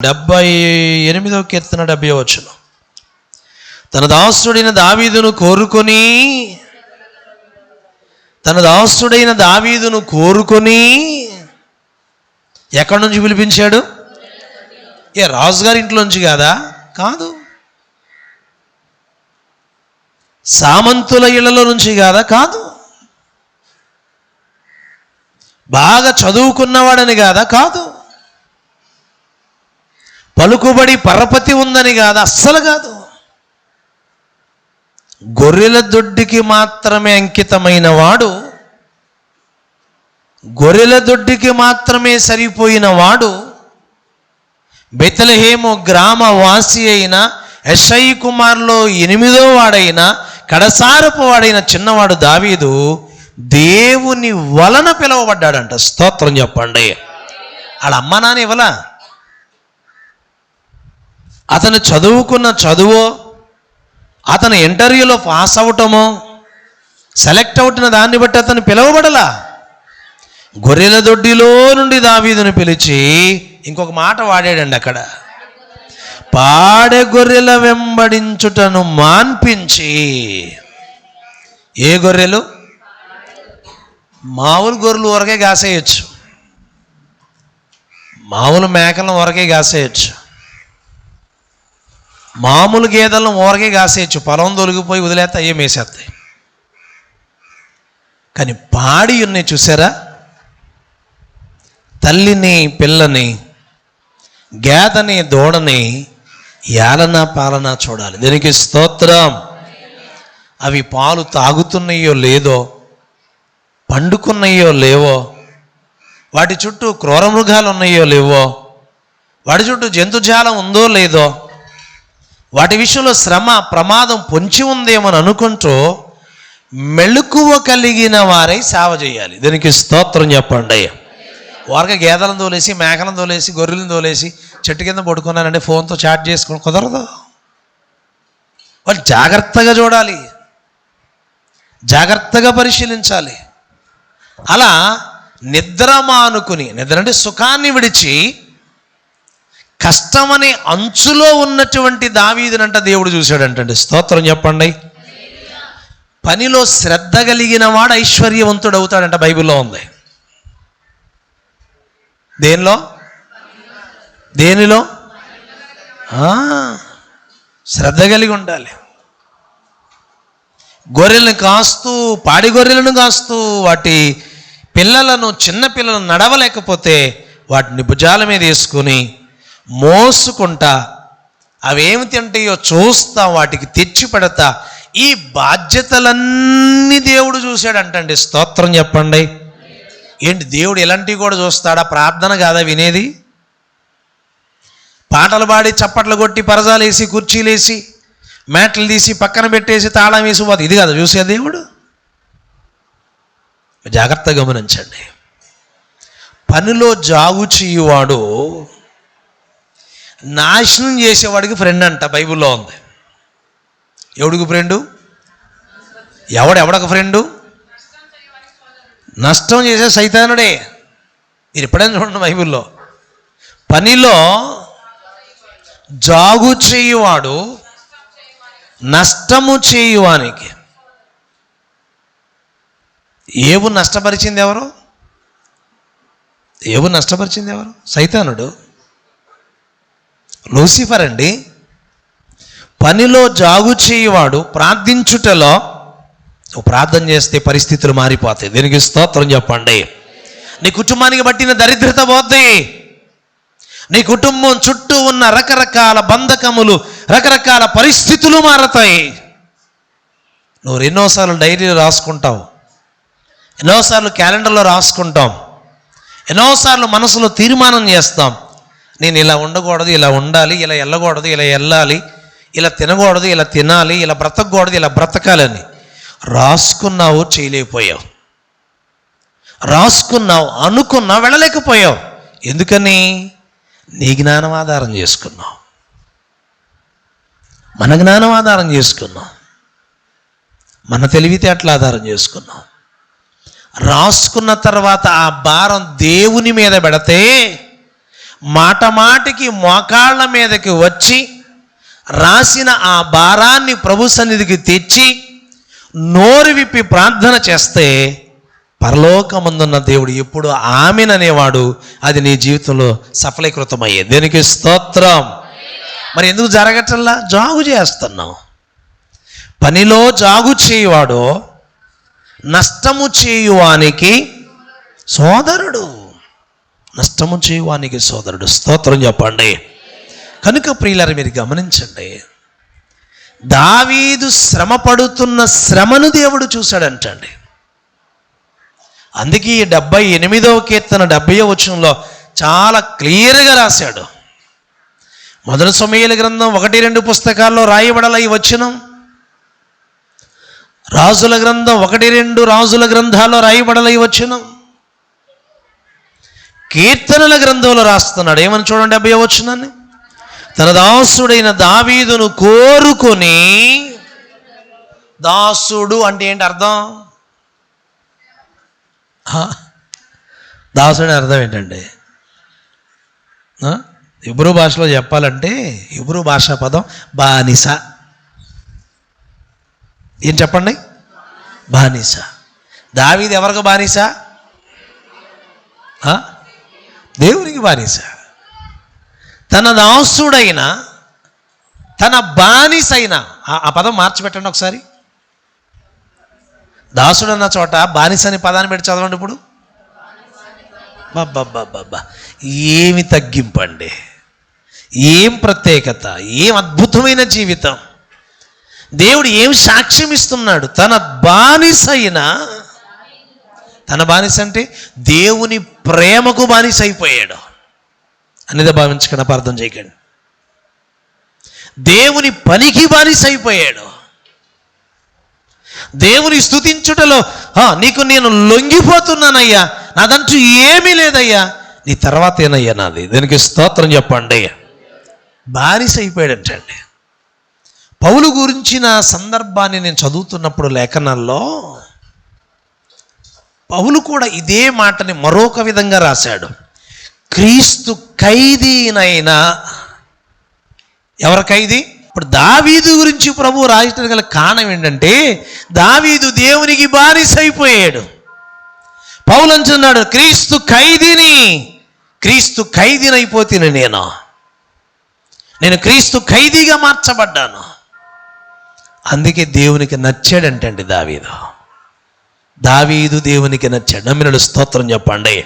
78వ కీర్తన 70వ వచనం. తన దాసుడైన దావీదును కోరుకొని ఎక్కడి నుంచి పిలిపించాడు? రాజుగారి ఇంట్లోంచి కాదా? కాదు. సామంతుల ఇళ్లలో నుంచి కాదా? కాదు. బాగా చదువుకున్నవాడని కాదా? కాదు. పలుకుబడి పరపతి ఉందని కాదు, అస్సలు కాదు. గొర్రెల దొడ్డికి మాత్రమే అంకితమైన వాడు, గొర్రెల దొడ్డికి మాత్రమే సరిపోయిన వాడు, బెత్లెహేము గ్రామ వాసి అయిన యెషై కుమారులో 8వ వాడైన కడసారపు వాడైన చిన్నవాడు దావీదు దేవుని వలన పిలువబడ్డాడంట. స్తోత్రం చెప్పండి. వాళ్ళ అమ్మ నాన్న ఇవ్వలా, అతను చదువుకున్న చదువో, అతను ఇంటర్వ్యూలో పాస్ అవటమో, సెలెక్ట్ అవుతున్న దాన్ని బట్టి అతను పిలువబడలా. గొర్రెల దొడ్డిలో నుండి దావీదును పిలిచి ఇంకొక మాట వాడాడండి అక్కడ, పాడె గొర్రెల వెంబడించుటను మాన్పించి. ఏ గొర్రెలు? మామూలు గొర్రెలు ఊరకే కాసేయచ్చు, మామూలు మేకలను ఊరకే కాసేయచ్చు, మామూలు గేదెలను ఊరకే కాసేయచ్చు, పొలం తొలగిపోయి వదిలేస్తే అయ్యే మేసేస్తాయి. కానీ పాడి ఉన్నాయి చూసారా, తల్లిని పిల్లని, గేదెని దూడని ఏలన పాలన చూడాలి. దీనికి స్తోత్రం. అవి పాలు తాగుతున్నాయో లేదో, పండుకున్నాయో లేవో, వాటి చుట్టూ క్రూర మృగాలు ఉన్నాయో లేవో, వాటి చుట్టూ జంతుజాలం ఉందో లేదో, వాటి విషయంలో శ్రమ ప్రమాదం పొంచి ఉందేమని అనుకుంటూ మెళుకువ కలిగిన వారై సేవ చేయాలి. దీనికి స్తోత్రం చెప్పండి. వారికి గేదెలను తోలేసి, మేకలను తోలేసి, గొర్రెలను తోలేసి చెట్టు కింద పడుకున్నానంటే ఫోన్తో చాట్ చేసుకుని కుదరదు. వాళ్ళు జాగ్రత్తగా చూడాలి, జాగ్రత్తగా పరిశీలించాలి. అలా నిద్ర మానుకుని, నిద్ర అంటే సుఖాన్ని విడిచి కష్టమనే అంచులో ఉన్నటువంటి దావీదునంట దేవుడు చూశాడంటండి. స్తోత్రం చెప్పండి. పనిలో శ్రద్ధ కలిగిన వాడు ఐశ్వర్యవంతుడు అవుతాడంట, బైబిల్లో ఉంది. దేనిలో శ్రద్ధ కలిగి ఉండాలి. గొర్రెలను కాస్తూ, పాడి గొర్రెలను కాస్తూ, వాటి పిల్లలను, చిన్న పిల్లలను నడవలేకపోతే వాటిని భుజాల మీద వేసుకుని మోసుకుంటా, అవేమి తింటాయో చూస్తా, వాటికి తెచ్చి పెడతా, ఈ బాధ్యతలన్నీ దేవుడు చూశాడంటండి. స్తోత్రం చెప్పండి. ఏంటి దేవుడు ఇలాంటివి కూడా చూస్తాడా? ప్రార్థన కాదా వినేది? పాటలు పాడి చప్పట్లు కొట్టి పరజాలు వేసి కుర్చీలు వేసి మేటలు తీసి పక్కన పెట్టేసి తాళం వేసి పోతే ఇది కాదు చూసే దేవుడు? జాగ్రత్తగా గమనించండి. పనిలో జాగు చేయువాడు నాశనం చేసేవాడికి ఫ్రెండ్ అంట, బైబిల్లో ఉంది. ఎవడికి ఫ్రెండు? ఎవడొక ఫ్రెండు? నష్టం చేసే సైతానుడే. మీరు ఎప్పుడైనా చూడండి బైబిల్లో, పనిలో జాగు చేయువాడు నష్టము చేయువానికి. ఏవు నష్టపరిచింది ఎవరు? సైతానుడు, లూసిఫర్ అండి. పనిలో జాగు చేయువాడు ప్రార్థించుటలో, ప్రార్థన చేస్తే పరిస్థితులు మారిపోతాయి. దీనికి స్తోత్రం చెప్పండి. నీ కుటుంబానికి పట్టిన దరిద్రత పోద్ది. నీ కుటుంబం చుట్టూ ఉన్న రకరకాల బంధకములు, రకరకాల పరిస్థితులు మారతాయి. నువ్వు ఎన్నోసార్లు డైరీలో రాసుకుంటావు, ఎన్నోసార్లు క్యాలెండర్లో రాసుకుంటాం, ఎన్నోసార్లు మనసులో తీర్మానం చేస్తాం, నేను ఇలా ఉండకూడదు, ఇలా ఉండాలి, ఇలా వెళ్ళకూడదు, ఇలా వెళ్ళాలి, ఇలా తినకూడదు, ఇలా తినాలి, ఇలా బ్రతకూడదు, ఇలా బ్రతకాలని రాసుకున్నావు, చేయలేకపోయావు. రాసుకున్నావు, అనుకున్నావు, వెళ్ళలేకపోయావు. ఎందుకని? నీ జ్ఞానం ఆధారం చేసుకున్నావు, మన జ్ఞానం ఆధారం చేసుకున్నాం, మన తెలివితేటలు ఆధారం చేసుకున్నాం. రాసుకున్న తర్వాత ఆ భారం దేవుని మీద పెడితే మాట మాటికి మోకాళ్ళ మీదకి వచ్చి రాసిన ఆ భారాన్ని ప్రభు సన్నిధికి తెచ్చి నోరు విప్పి ప్రార్థన చేస్తే పరలోకమందున్న దేవుడు ఎప్పుడు ఆమెన్ అనేవాడు. అది నీ జీవితంలో సఫలీకృతమయ్యేది. దేనికి స్తోత్రం. మరి ఎందుకు జరగటల్లా? జాగు చేస్తున్నావు. పనిలో జాగు చేయువాడో నష్టము చేయువానికి సోదరుడు. నష్టము చేయువానికి సోదరుడు. స్తోత్రం చెప్పండి. కనుక ప్రియులారా, మీరు గమనించండి, దావీదు శ్రమ పడుతున్న శ్రమను దేవుడు చూశాడంటండి. అందుకే ఈ 78వ కీర్తన 70వ వచనంలో చాలా క్లియర్గా రాశాడు. మొదటి సమూయేలు గ్రంథం 1-2 పుస్తకాల్లో రాయబడాల ఈ వచనం. రాజుల గ్రంథం 1-2 రాజుల గ్రంథాల్లో రాయబడాల ఈ వచనం. కీర్తనల గ్రంథంలో రాస్తున్నాడు. ఏమని చూడండి 70వ వచనాన్ని. తన దాసుడైన దావీదును కోరుకొని, దాసుడు అంటే ఏంటి అర్థం? దాసుడి అర్థం ఏంటండి? హీబ్రూ భాషలో చెప్పాలంటే హీబ్రూ భాషా పదం బానిస. ఏం చెప్పండి? బానిస. దావీదు ఎవరికి బానిస? దేవునికి బానిస. తన దాసుడైన, తన బానిసైన, ఆ పదం మార్చిపెట్టండి ఒకసారి. దాసుడు అన్న చోట బానిస అని పదాన్ని పెట్టి చదవండి ఇప్పుడు. బాబ్బా, ఏమి తగ్గింపండి, ఏం ప్రత్యేకత, ఏం అద్భుతమైన జీవితం. దేవుడు ఏం సాక్ష్యం ఇస్తున్నాడు? తన బానిసైన, తన బానిస అంటే దేవుని ప్రేమకు బానిస అయిపోయాడు అనేది భావించకుండా అపార్థం చేయకండి. దేవుని పనికి బానిస అయిపోయాడు. దేవుని స్తుతించుటలో నీకు నేను లొంగిపోతున్నానయ్యా, నాదంటూ ఏమీ లేదయ్యా, నీ తర్వాత ఏనయ్యా నాది. దీనికి స్తోత్రం చెప్పండి. బానిస అయిపోయాడంటండి. పౌలు గురించిన సందర్భాన్ని నేను చదువుతున్నప్పుడు లేఖనాల్లో పౌలు కూడా ఇదే మాటని మరొక విధంగా రాశాడు. క్రీస్తు ఖైదీనైనా, ఎవరి ఖైదీ? ఇప్పుడు దావీదు గురించి ప్రభు రాయటానికి గల కారణం ఏంటంటే, దావీదు దేవునికి బానిస అయిపోయాడు. పౌలు అంటున్నాడు, క్రీస్తు ఖైదీని అయిపోతేనే నేను క్రీస్తు ఖైదీగా మార్చబడ్డాను. అందుకే దేవునికి నచ్చాడంటండి దావీదు దేవునికి నచ్చాడు. నమ్మినడు స్తోత్రం చెప్పండి.